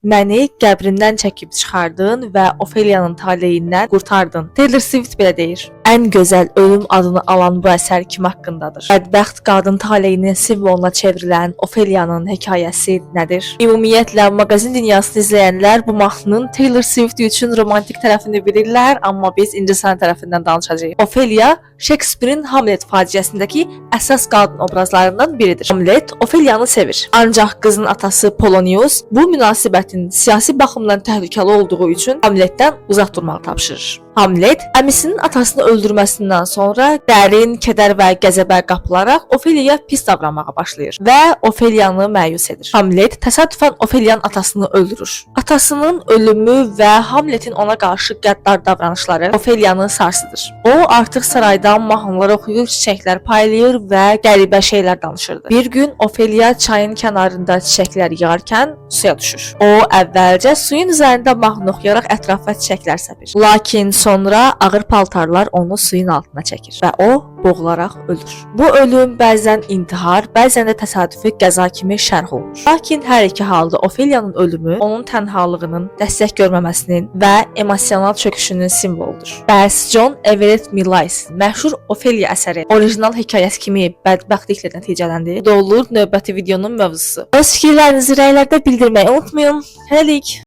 Məni qəbrindən çəkib çıxardın və Ofeliyanın taleyindən qurtardın. Taylor Swift belə deyir. Ən gözəl ölüm adını alan bu əsər kim haqqındadır? Bədbəxt qadın taleyinin simvoluna çevrilən Ofeliyanın hekayəsi nədir? Ümumiyyətlə, maqazin dünyasını izləyənlər bu mahnının Taylor Swift üçün romantik tərəfini bilirlər, amma biz incəsənət tərəfindən danışacağıq. Ofeliya Shakespeare'in Hamlet faciəsindəki əsas qadın obrazlarından biridir. Hamlet Ofeliyanı sevir. Ancaq qızın atası Polonius bu münasibətin siyasi baxımdan təhlükəli olduğu üçün Hamletdən uzaq durmağı tapşırır. Hamlet əmisinin atasını öldürməsindən sonra dərin kədər və qəzəbə qapılaraq Ofeliya pis davranmağa başlayır və Ofeliyanı məyus edir. Hamlet təsadüfən Ofeliyanın atasını öldürür. Atasının ölümü və Hamletin ona qarşı qəddar davranışları Ofeliyanı sarsıdır. O artıq saraydan mahnılar oxuyur, çiçəklər paylayır və qəribə şeylər danışırdı. Bir gün Ofeliya çayın kənarında çiçəklər yığarkən suya düşür. O əvvəlcə suyun üzərində mahnı oxuyaraq ətrafa çiçəklər səpir. Lakin sonra ağır paltarlar onu suyun altına çəkir və o boğularaq ölür. Bu ölüm bəzən intihar, bəzən də təsadüfi qəza kimi şərh olunur. Lakin hər iki halda Ofeliyanın ölümü onun tənhalığının, dəstək görməməsinin və emosional çöküşünün simvoludur. Bəs John Everett Millais məşhur Ofeliya əsəri orijinal hekayəsi kimi bədbəxtliklə nəticələndi. Bu da olur növbəti videonun mövzusu. Öz fikirlərinizi rəylərdə bildirməyi unutmayın. Hələlik.